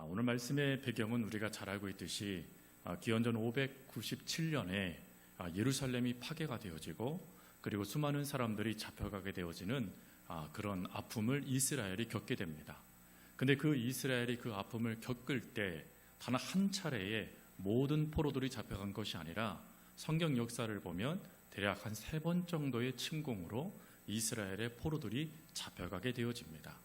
오늘 말씀의 배경은 우리가 잘 알고 있듯이 기원전 597년에 예루살렘이 파괴가 되어지고 그리고 수많은 사람들이 잡혀가게 되어지는 그런 아픔을 이스라엘이 겪게 됩니다. 근데 그 이스라엘이 그 아픔을 겪을 때 단 한 차례에 모든 포로들이 잡혀간 것이 아니라 성경 역사를 보면 대략 한 3번 정도의 침공으로 이스라엘의 포로들이 잡혀가게 되어집니다.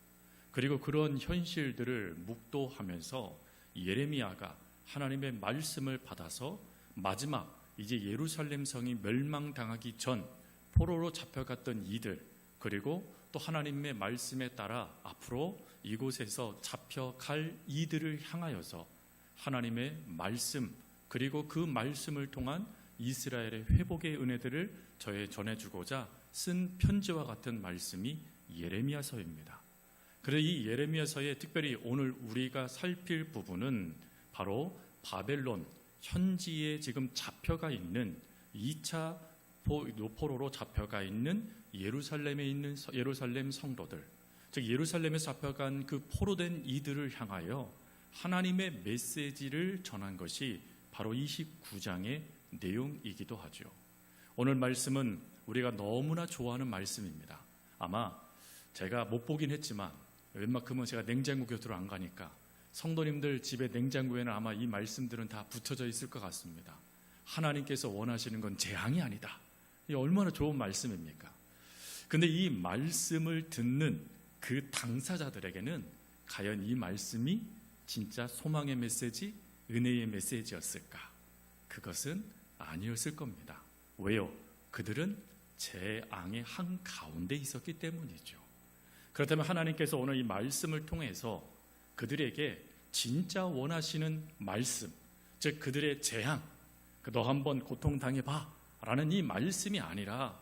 그리고 그런 현실들을 묵도하면서 예레미야가 하나님의 말씀을 받아서 마지막 이제 예루살렘 성이 멸망당하기 전 포로로 잡혀갔던 이들, 그리고 또 하나님의 말씀에 따라 앞으로 이곳에서 잡혀갈 이들을 향하여서 하나님의 말씀, 그리고 그 말씀을 통한 이스라엘의 회복의 은혜들을 전해주고자 쓴 편지와 같은 말씀이 예레미야서입니다. 그래서 이 예레미야서에 특별히 오늘 우리가 살필 부분은 바로 바벨론 현지에 지금 잡혀가 있는 2차 포로로 잡혀가 있는 예루살렘에 있는 예루살렘 성도들, 즉 예루살렘에 잡혀간 그 포로된 이들을 향하여 하나님의 메시지를 전한 것이 바로 29장의 내용이기도 하죠. 오늘 말씀은 우리가 너무나 좋아하는 말씀입니다. 아마 제가 못 보긴 했지만 웬만큼은 제가 냉장고 곁으로 안 가니까 성도님들 집에 냉장고에는 아마 이 말씀들은 다 붙여져 있을 것 같습니다. 하나님께서 원하시는 건 재앙이 아니다. 이 얼마나 좋은 말씀입니까? 근데 이 말씀을 듣는 그 당사자들에게는 과연 이 말씀이 진짜 소망의 메시지, 은혜의 메시지였을까? 그것은 아니었을 겁니다. 왜요? 그들은 재앙의 한가운데 있었기 때문이죠. 그렇다면 하나님께서 오늘 이 말씀을 통해서 그들에게 진짜 원하시는 말씀, 즉 그들의 재앙, 너 한번 고통당해봐 라는 이 말씀이 아니라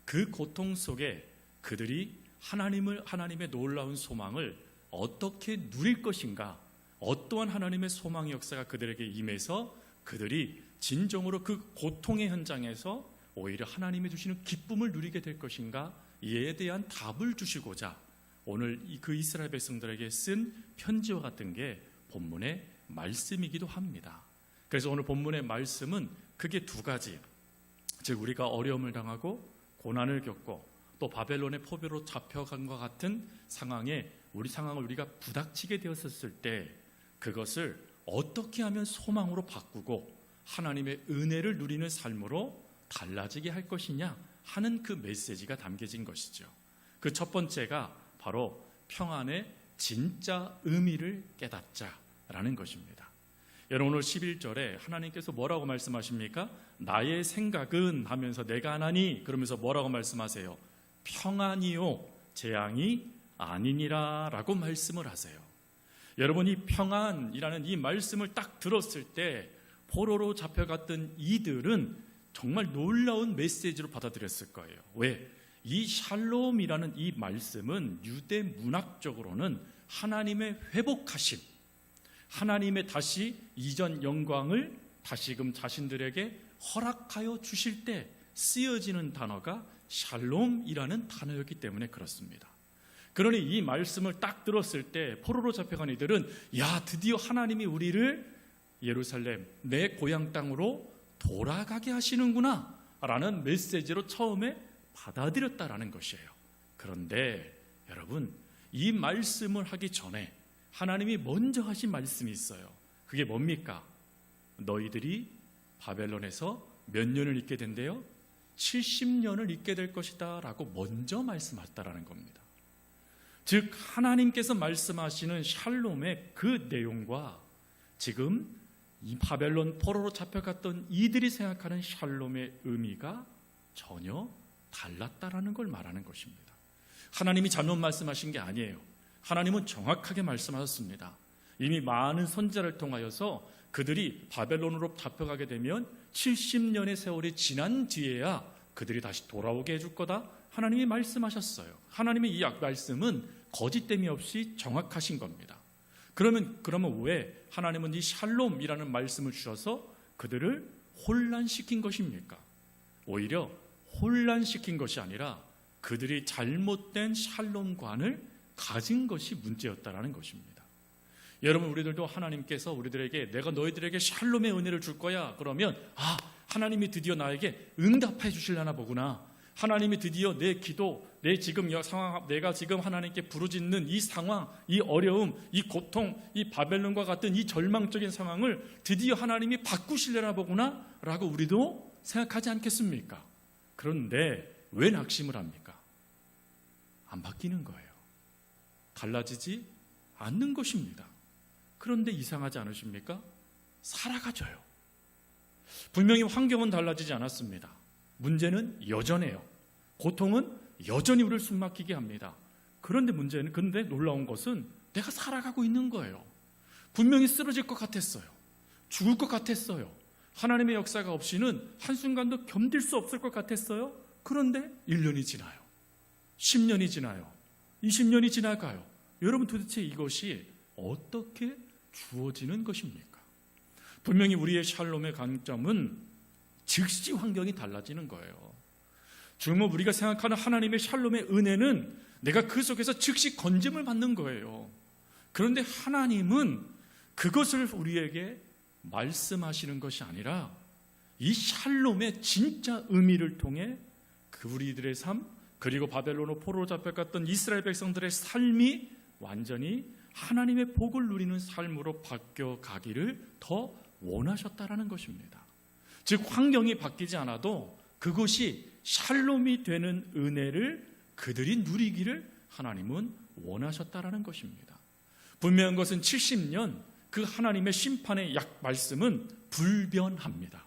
그 고통 속에 그들이 하나님의 놀라운 소망을 어떻게 누릴 것인가, 어떠한 하나님의 소망의 역사가 그들에게 임해서 그들이 진정으로 그 고통의 현장에서 오히려 하나님이 주시는 기쁨을 누리게 될 것인가, 이에 대한 답을 주시고자 오늘 그 이스라엘 백성들에게 쓴 편지와 같은 게 본문의 말씀이기도 합니다. 그래서 오늘 본문의 말씀은 크게 2가지, 즉 우리가 어려움을 당하고 고난을 겪고 또 바벨론의 포로로 잡혀간 것 같은 상황에 우리 상황을 우리가 부닥치게 되었을 때 그것을 어떻게 하면 소망으로 바꾸고 하나님의 은혜를 누리는 삶으로 달라지게 할 것이냐 하는 그 메시지가 담겨진 것이죠. 그 첫 번째가 바로 평안의 진짜 의미를 깨닫자라는 것입니다. 여러분 오늘 11절에 하나님께서 뭐라고 말씀하십니까? 나의 생각은 하면서 내가 하나니 그러면서 뭐라고 말씀하세요? 평안이요 재앙이 아니니라 라고 말씀을 하세요. 여러분 이 평안이라는 이 말씀을 딱 들었을 때 포로로 잡혀갔던 이들은 정말 놀라운 메시지로 받아들였을 거예요. 왜? 이 샬롬이라는 이 말씀은 유대 문학적으로는 하나님의 회복하심, 하나님의 다시 이전 영광을 다시금 자신들에게 허락하여 주실 때 쓰여지는 단어가 샬롬이라는 단어였기 때문에 그렇습니다. 그러니 이 말씀을 딱 들었을 때 포로로 잡혀간 이들은 야, 드디어 하나님이 우리를 예루살렘 내 고향 땅으로 돌아가게 하시는구나 라는 메시지로 처음에 받아들였다라는 것이에요. 그런데 여러분 이 말씀을 하기 전에 하나님이 먼저 하신 말씀이 있어요. 그게 뭡니까? 너희들이 바벨론에서 몇 년을 있게 된대요? 70년을 있게 될 것이다 라고 먼저 말씀하셨다라는 겁니다. 즉 하나님께서 말씀하시는 샬롬의 그 내용과 지금 이 바벨론 포로로 잡혀갔던 이들이 생각하는 샬롬의 의미가 전혀 달랐다라는 걸 말하는 것입니다. 하나님이 잘못 말씀하신 게 아니에요. 하나님은 정확하게 말씀하셨습니다. 이미 많은 선지자를 통하여서 그들이 바벨론으로 잡혀가게 되면 70년의 세월이 지난 뒤에야 그들이 다시 돌아오게 해줄 거다. 하나님이 말씀하셨어요. 하나님의 이 말씀은 거짓됨이 없이 정확하신 겁니다. 그러면 왜 하나님은 이 샬롬이라는 말씀을 주셔서 그들을 혼란시킨 것입니까? 오히려 혼란시킨 것이 아니라 그들이 잘못된 샬롬관을 가진 것이 문제였다라는 것입니다. 여러분, 우리들도 하나님께서 우리들에게 내가 너희들에게 샬롬의 은혜를 줄 거야 그러면 하나님이 드디어 나에게 응답해 주시려나 보구나, 하나님이 드디어 내 기도, 내 지금 상황, 내가 지금 하나님께 부르짖는 이 상황, 이 어려움, 이 고통, 이 바벨론과 같은 이 절망적인 상황을 드디어 하나님이 바꾸시려나 보구나 라고 우리도 생각하지 않겠습니까? 그런데 왜 낙심을 합니까? 안 바뀌는 거예요. 달라지지 않는 것입니다. 그런데 이상하지 않으십니까? 살아가져요. 분명히 환경은 달라지지 않았습니다. 문제는 여전해요. 고통은 여전히 우리를 숨막히게 합니다. 그런데 놀라운 것은 내가 살아가고 있는 거예요. 분명히 쓰러질 것 같았어요. 죽을 것 같았어요. 하나님의 역사가 없이는 한순간도 견딜 수 없을 것 같았어요. 그런데 1년이 지나요. 10년이 지나요. 20년이 지나가요. 여러분, 도대체 이것이 어떻게 주어지는 것입니까? 분명히 우리의 샬롬의 강점은 즉시 환경이 달라지는 거예요. 주로 우리가 생각하는 하나님의 샬롬의 은혜는 내가 그 속에서 즉시 건짐을 받는 거예요. 그런데 하나님은 그것을 우리에게 말씀하시는 것이 아니라 이 샬롬의 진짜 의미를 통해 그 우리들의 삶, 그리고 바벨론으로 포로로 잡혀갔던 이스라엘 백성들의 삶이 완전히 하나님의 복을 누리는 삶으로 바뀌어가기를 더 원하셨다라는 것입니다. 즉, 환경이 바뀌지 않아도 그것이 샬롬이 되는 은혜를 그들이 누리기를 하나님은 원하셨다라는 것입니다. 분명한 것은 70년 그 하나님의 심판의 말씀은 불변합니다.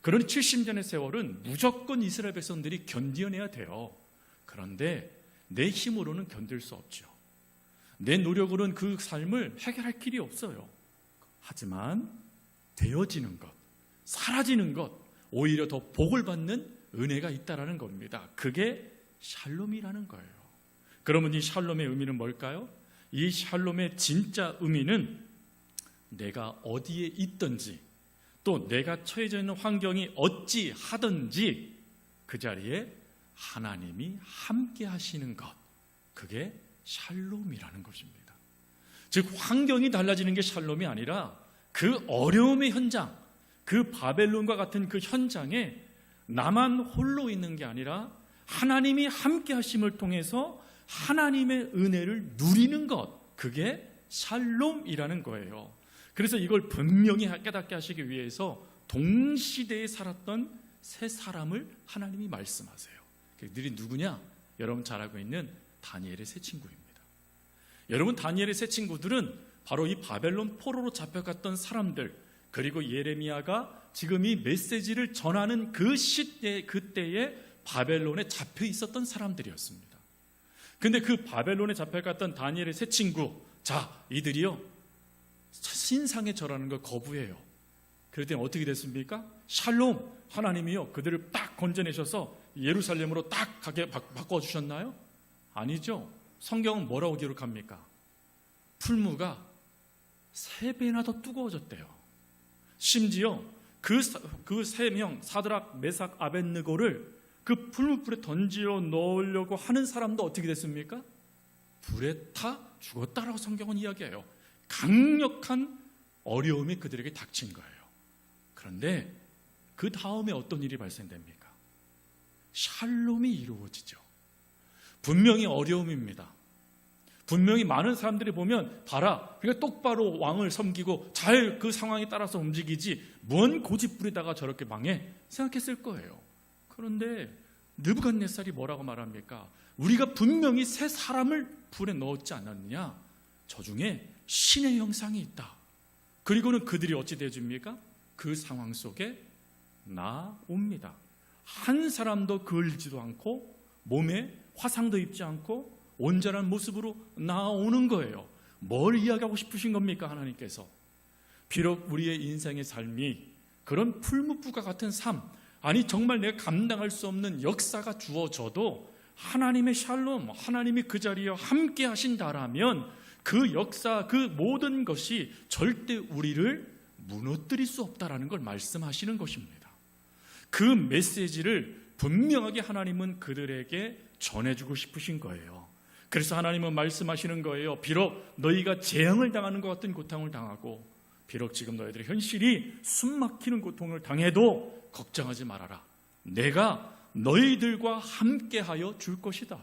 그러니 70년의 세월은 무조건 이스라엘 백성들이 견뎌내야 돼요. 그런데 내 힘으로는 견딜 수 없죠. 내 노력으로는 그 삶을 해결할 길이 없어요. 하지만 되어지는 것, 사라지는 것, 오히려 더 복을 받는 은혜가 있다라는 겁니다. 그게 샬롬이라는 거예요. 그러면 이 샬롬의 의미는 뭘까요? 이 샬롬의 진짜 의미는 내가 어디에 있든지 또 내가 처해져 있는 환경이 어찌 하든지 그 자리에 하나님이 함께 하시는 것, 그게 샬롬이라는 것입니다. 즉, 환경이 달라지는 게 샬롬이 아니라 그 어려움의 현장, 그 바벨론과 같은 그 현장에 나만 홀로 있는 게 아니라 하나님이 함께 하심을 통해서 하나님의 은혜를 누리는 것, 그게 샬롬이라는 거예요. 그래서 이걸 분명히 깨닫게 하시기 위해서 동시대에 살았던 세 사람을 하나님이 말씀하세요. 그들이 누구냐? 여러분 잘 알고 있는 다니엘의 세 친구입니다. 여러분, 다니엘의 세 친구들은 바로 이 바벨론 포로로 잡혀갔던 사람들, 그리고 예레미야가 지금 이 메시지를 전하는 그 시대, 그때에 바벨론에 잡혀 있었던 사람들이었습니다. 근데 그 바벨론에 잡혀갔던 다니엘의 세 친구, 이들이요 신상에 절하는 걸 거부해요. 그럴 땐 어떻게 됐습니까? 샬롬, 하나님이요 그들을 딱 건져내셔서 예루살렘으로 딱 가게 바꿔주셨나요? 아니죠. 성경은 뭐라고 기록합니까? 풀무가 3배나 더 뜨거워졌대요. 심지어 그 세 명, 사드락, 메삭, 아벳느고를 그 풀무불에 던지러 넣으려고 하는 사람도 어떻게 됐습니까? 불에 타 죽었다라고 성경은 이야기해요. 강력한 어려움이 그들에게 닥친 거예요. 그런데 그 다음에 어떤 일이 발생됩니까? 샬롬이 이루어지죠. 분명히 어려움입니다. 분명히 많은 사람들이 보면 봐라, 그러니까 똑바로 왕을 섬기고 잘 그 상황에 따라서 움직이지 뭔 고집 부리다가 저렇게 망해 생각했을 거예요. 그런데 느부갓네살이 뭐라고 말합니까? 우리가 분명히 세 사람을 불에 넣었지 않았느냐? 저 중에 신의 형상이 있다. 그리고는 그들이 어찌 되어줍니까? 그 상황 속에 나옵니다. 한 사람도 걸리지도 않고 몸에 화상도 입지 않고 온전한 모습으로 나오는 거예요. 뭘 이야기하고 싶으신 겁니까? 하나님께서 비록 우리의 인생의 삶이 그런 풀무불과 같은 삶, 아니 정말 내가 감당할 수 없는 역사가 주어져도 하나님의 샬롬, 하나님이 그 자리에 함께 하신다라면 그 역사, 그 모든 것이 절대 우리를 무너뜨릴 수 없다라는 걸 말씀하시는 것입니다. 그 메시지를 분명하게 하나님은 그들에게 전해주고 싶으신 거예요. 그래서 하나님은 말씀하시는 거예요. 비록 너희가 재앙을 당하는 것 같은 고통을 당하고, 비록 지금 너희들의 현실이 숨막히는 고통을 당해도 걱정하지 말아라. 내가 너희들과 함께하여 줄 것이다.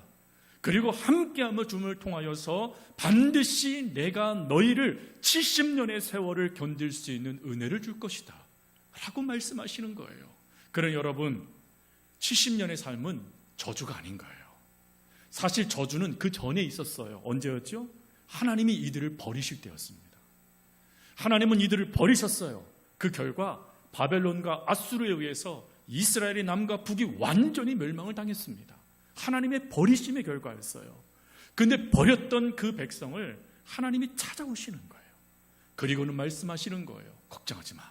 그리고 함께하며 줌을 통하여서 반드시 내가 너희를 70년의 세월을 견딜 수 있는 은혜를 줄 것이다 라고 말씀하시는 거예요. 그러나 여러분, 70년의 삶은 저주가 아닌 거예요. 사실 저주는 그 전에 있었어요. 언제였죠? 하나님이 이들을 버리실 때였습니다. 하나님은 이들을 버리셨어요. 그 결과 바벨론과 아수르에 의해서 이스라엘의 남과 북이 완전히 멸망을 당했습니다. 하나님의 버리심의 결과였어요. 그런데 버렸던 그 백성을 하나님이 찾아오시는 거예요. 그리고는 말씀하시는 거예요. 걱정하지 마.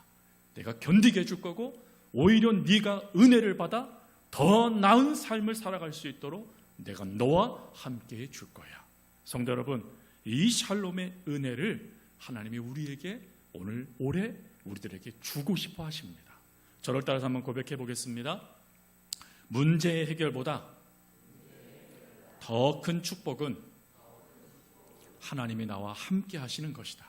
내가 견디게 해줄 거고, 오히려 네가 은혜를 받아 더 나은 삶을 살아갈 수 있도록 내가 너와 함께 해줄 거야. 성도 여러분, 이 샬롬의 은혜를 하나님이 우리에게 오늘 올해 우리들에게 주고 싶어 하십니다. 저를 따라서 한번 고백해 보겠습니다. 문제의 해결보다 더 큰 축복은 하나님이 나와 함께 하시는 것이다.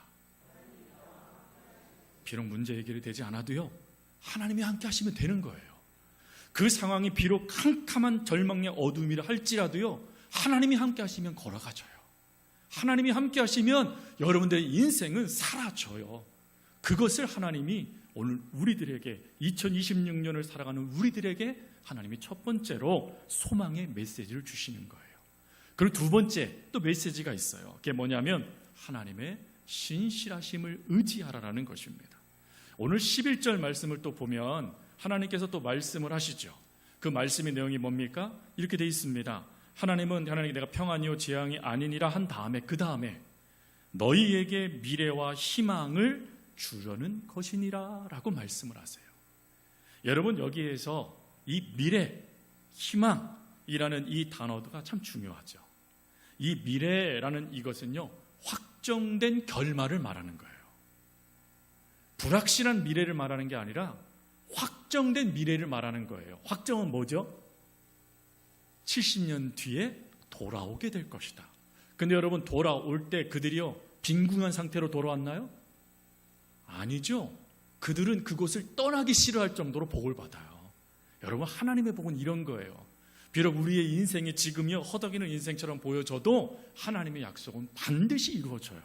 비록 문제 해결이 되지 않아도요, 하나님이 함께 하시면 되는 거예요. 그 상황이 비록 캄캄한 절망의 어둠이라 할지라도요, 하나님이 함께 하시면 걸어가져요. 하나님이 함께 하시면 여러분들의 인생은 사라져요. 그것을 하나님이 오늘 우리들에게, 2026년을 살아가는 우리들에게 하나님이 첫 번째로 소망의 메시지를 주시는 거예요. 그리고 두 번째 또 메시지가 있어요. 그게 뭐냐면 하나님의 신실하심을 의지하라라는 것입니다. 오늘 11절 말씀을 또 보면 하나님께서 또 말씀을 하시죠. 그 말씀의 내용이 뭡니까? 이렇게 돼 있습니다. 하나님은 내가 평안이요 재앙이 아니니라 한 다음에, 그 다음에 너희에게 미래와 희망을 주려는 것이니라 라고 말씀을 하세요. 여러분, 여기에서 이 미래, 희망이라는 이 단어가 참 중요하죠. 이 미래라는 이것은요, 확정된 결말을 말하는 거예요. 불확실한 미래를 말하는 게 아니라 확정된 미래를 말하는 거예요. 확정은 뭐죠? 70년 뒤에 돌아오게 될 것이다. 근데 여러분, 돌아올 때 그들이요, 빈궁한 상태로 돌아왔나요? 아니죠. 그들은 그곳을 떠나기 싫어할 정도로 복을 받아요. 여러분, 하나님의 복은 이런 거예요. 비록 우리의 인생이 지금요, 허덕이는 인생처럼 보여져도 하나님의 약속은 반드시 이루어져요.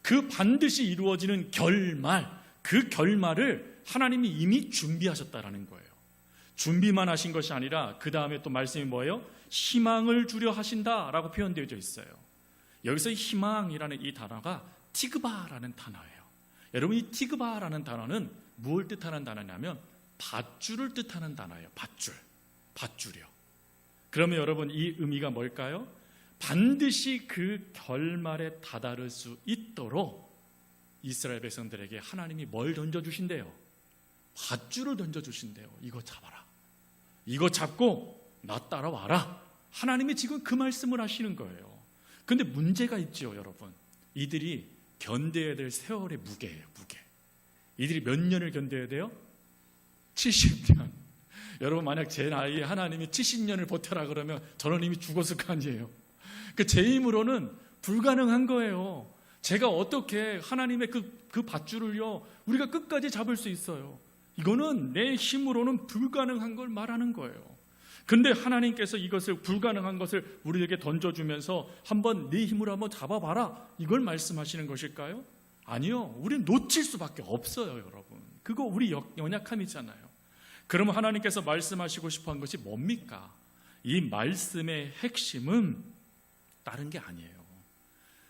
그 반드시 이루어지는 결말, 그 결말을 하나님이 이미 준비하셨다라는 거예요. 준비만 하신 것이 아니라 그 다음에 또 말씀이 뭐예요? 희망을 주려 하신다라고 표현되어 있어요. 여기서 희망이라는 이 단어가 티그바라는 단어예요. 여러분, 이 티그바라는 단어는 무엇을 뜻하는 단어냐면 밧줄을 뜻하는 단어예요. 밧줄이요. 그러면 여러분, 이 의미가 뭘까요? 반드시 그 결말에 다다를 수 있도록 이스라엘 백성들에게 하나님이 뭘 던져주신대요? 밧줄을 던져주신대요. 이거 잡아라. 이거 잡고 나 따라와라. 하나님이 지금 그 말씀을 하시는 거예요. 그런데 문제가 있죠, 여러분. 이들이 견뎌야 될 세월의 무게예요, 무게. 이들이 몇 년을 견뎌야 돼요? 70년. 여러분, 만약 제 나이에 하나님이 70년을 버텨라 그러면 저는 이미 죽었을 거 아니에요. 제 힘으로는 불가능한 거예요. 제가 어떻게 하나님의 그 밧줄을요, 우리가 끝까지 잡을 수 있어요? 이거는 내 힘으로는 불가능한 걸 말하는 거예요. 근데 하나님께서 이것을, 불가능한 것을 우리에게 던져주면서 한번 네 힘으로 한번 잡아봐라, 이걸 말씀하시는 것일까요? 아니요. 우리는 놓칠 수밖에 없어요, 여러분. 그거 우리 연약함이잖아요. 그러면 하나님께서 말씀하시고 싶어 한 것이 뭡니까? 이 말씀의 핵심은 다른 게 아니에요.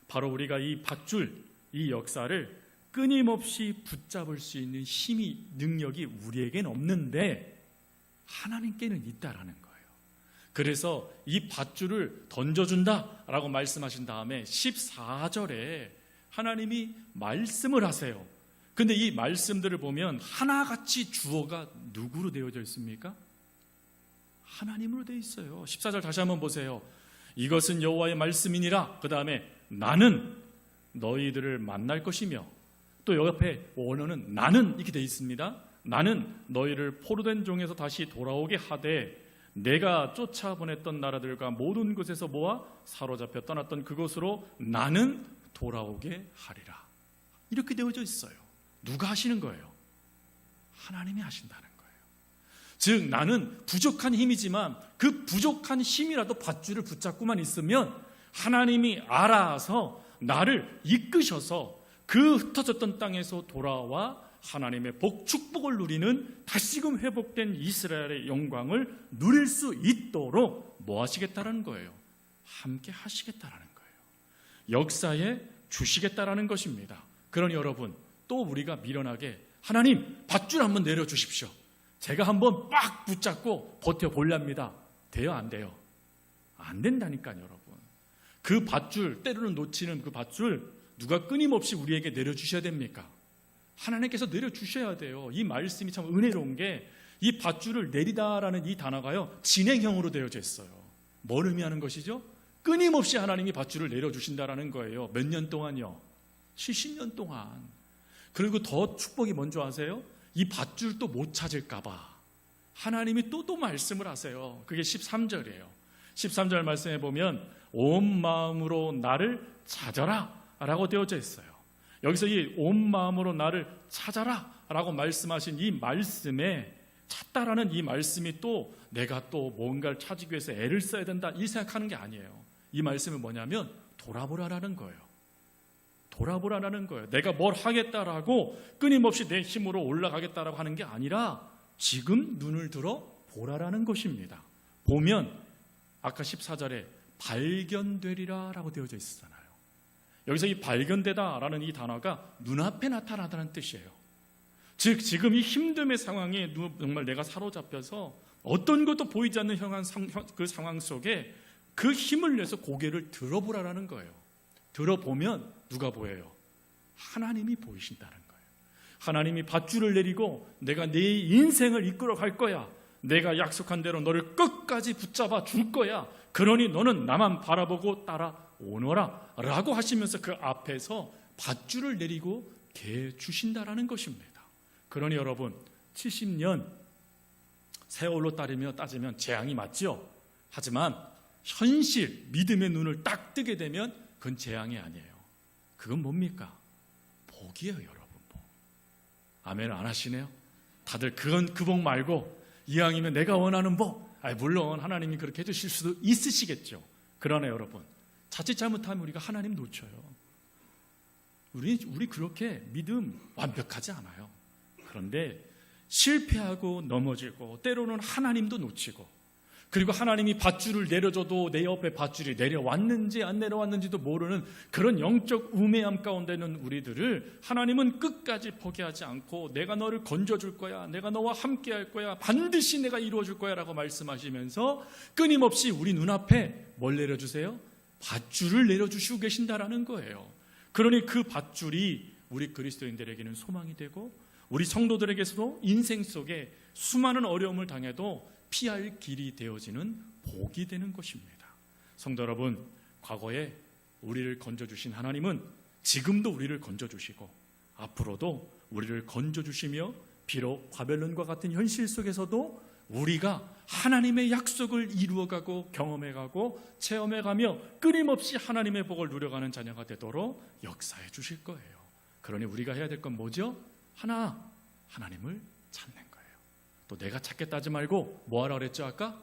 바로 우리가 이 밧줄, 이 역사를 끊임없이 붙잡을 수 있는 힘이, 능력이 우리에게는 없는데 하나님께는 있다라는 거예요. 그래서 이 밧줄을 던져준다라고 말씀하신 다음에 14절에 하나님이 말씀을 하세요. 근데 이 말씀들을 보면 하나같이 주어가 누구로 되어져 있습니까? 하나님으로 되어 있어요. 14절 다시 한번 보세요. 이것은 여호와의 말씀이니라. 그 다음에 나는 너희들을 만날 것이며, 또 옆에 원어는 나는 이렇게 되어 있습니다. 나는 너희를 포로된 종에서 다시 돌아오게 하되 내가 쫓아보냈던 나라들과 모든 곳에서 모아 사로잡혀 떠났던 그곳으로 나는 돌아오게 하리라. 이렇게 되어져 있어요. 누가 하시는 거예요? 하나님이 하신다는 거예요. 즉 나는 부족한 힘이지만 그 부족한 힘이라도 밧줄을 붙잡고만 있으면 하나님이 알아서 나를 이끄셔서 그 흩어졌던 땅에서 돌아와 하나님의 축복을 누리는 다시금 회복된 이스라엘의 영광을 누릴 수 있도록 뭐 하시겠다라는 거예요? 함께 하시겠다라는 거예요. 역사에 주시겠다라는 것입니다. 그러니 여러분, 또 우리가 미련하게 하나님 밧줄 한번 내려주십시오, 제가 한번 빡 붙잡고 버텨보렵니다. 돼요? 안 돼요? 안 된다니까요. 여러분, 그 밧줄, 때로는 놓치는 그 밧줄 누가 끊임없이 우리에게 내려주셔야 됩니까? 하나님께서 내려주셔야 돼요. 이 말씀이 참 은혜로운 게 이 밧줄을 내리다라는 이 단어가요, 진행형으로 되어져 있어요. 뭘 의미하는 것이죠? 끊임없이 하나님이 밧줄을 내려주신다라는 거예요. 몇 년 동안요? 70년 동안. 그리고 더 축복이 뭔지 아세요? 이 밧줄도 못 찾을까 봐 하나님이 또 말씀을 하세요. 그게 13절이에요. 13절 말씀해 보면 온 마음으로 나를 찾아라 라고 되어져 있어요. 여기서 이 온 마음으로 나를 찾아라 라고 말씀하신 이 말씀에 찾다라는 이 말씀이 또 내가 또 뭔가를 찾기 위해서 애를 써야 된다 이 생각하는 게 아니에요. 이 말씀은 뭐냐면 돌아보라라는 거예요. 돌아보라라는 거예요. 내가 뭘 하겠다라고 끊임없이 내 힘으로 올라가겠다라고 하는 게 아니라 지금 눈을 들어 보라라는 것입니다. 보면 아까 14절에 발견되리라 라고 되어져 있잖아요. 여기서 이 발견되다라는 이 단어가 눈앞에 나타나다는 뜻이에요. 즉 지금 이 힘듦의 상황에 정말 내가 사로잡혀서 어떤 것도 보이지 않는 그 상황 속에 그 힘을 내서 고개를 들어보라라는 거예요. 들어보면 누가 보여요? 하나님이 보이신다는 거예요. 하나님이 밧줄을 내리고 내가 네 인생을 이끌어 갈 거야, 내가 약속한 대로 너를 끝까지 붙잡아 줄 거야, 그러니 너는 나만 바라보고 따라오너라 라고 하시면서 그 앞에서 밧줄을 내리고 개 주신다라는 것입니다. 그러니 여러분, 70년 세월로 따지면 재앙이 맞죠? 하지만 현실, 믿음의 눈을 딱 뜨게 되면 그건 재앙이 아니에요. 그건 뭡니까? 복이에요, 여러분. 복. 아멘 안 하시네요? 다들 그건 그 복 말고 이왕이면 내가 원하는 복. 물론 하나님이 그렇게 해주실 수도 있으시겠죠. 그러나 여러분, 자칫 잘못하면 우리가 하나님 놓쳐요. 우리 그렇게 믿음 완벽하지 않아요. 그런데 실패하고 넘어지고 때로는 하나님도 놓치고, 그리고 하나님이 밧줄을 내려줘도 내 옆에 밧줄이 내려왔는지 안 내려왔는지도 모르는 그런 영적 우매함 가운데 있는 우리들을 하나님은 끝까지 포기하지 않고 내가 너를 건져줄 거야, 내가 너와 함께 할 거야, 반드시 내가 이루어줄 거야 라고 말씀하시면서 끊임없이 우리 눈앞에 뭘 내려주세요? 밧줄을 내려주시고 계신다라는 거예요. 그러니 그 밧줄이 우리 그리스도인들에게는 소망이 되고 우리 성도들에게서도 인생 속에 수많은 어려움을 당해도 피할 길이 되어지는 복이 되는 것입니다. 성도 여러분, 과거에 우리를 건져주신 하나님은 지금도 우리를 건져주시고 앞으로도 우리를 건져주시며, 비록 바벨론과 같은 현실 속에서도 우리가 하나님의 약속을 이루어가고 경험해가고 체험해가며 끊임없이 하나님의 복을 누려가는 자녀가 되도록 역사해 주실 거예요. 그러니 우리가 해야 될 건 뭐죠? 하나님을 찾는 거예요. 또 내가 찾겠다 하지 말고 뭐 하라 그랬죠? 아까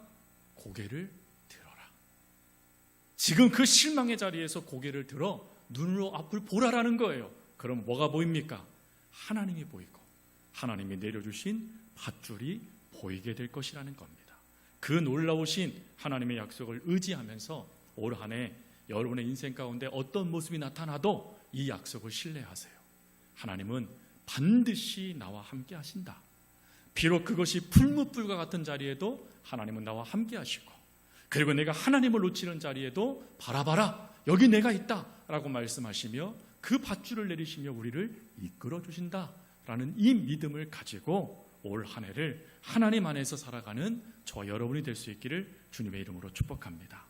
고개를 들어라. 지금 그 실망의 자리에서 고개를 들어 눈으로 앞을 보라라는 거예요. 그럼 뭐가 보입니까? 하나님이 보이고 하나님이 내려주신 밧줄이 보이게 될 것이라는 겁니다. 그 놀라우신 하나님의 약속을 의지하면서 올 한 해 여러분의 인생 가운데 어떤 모습이 나타나도 이 약속을 신뢰하세요. 하나님은 반드시 나와 함께 하신다. 비록 그것이 풀무불과 같은 자리에도 하나님은 나와 함께 하시고, 그리고 내가 하나님을 놓치는 자리에도 바라봐라, 여기 내가 있다 라고 말씀하시며 그 밧줄을 내리시며 우리를 이끌어 주신다라는 이 믿음을 가지고 올 한 해를 하나님 안에서 살아가는 저 여러분이 될 수 있기를 주님의 이름으로 축복합니다.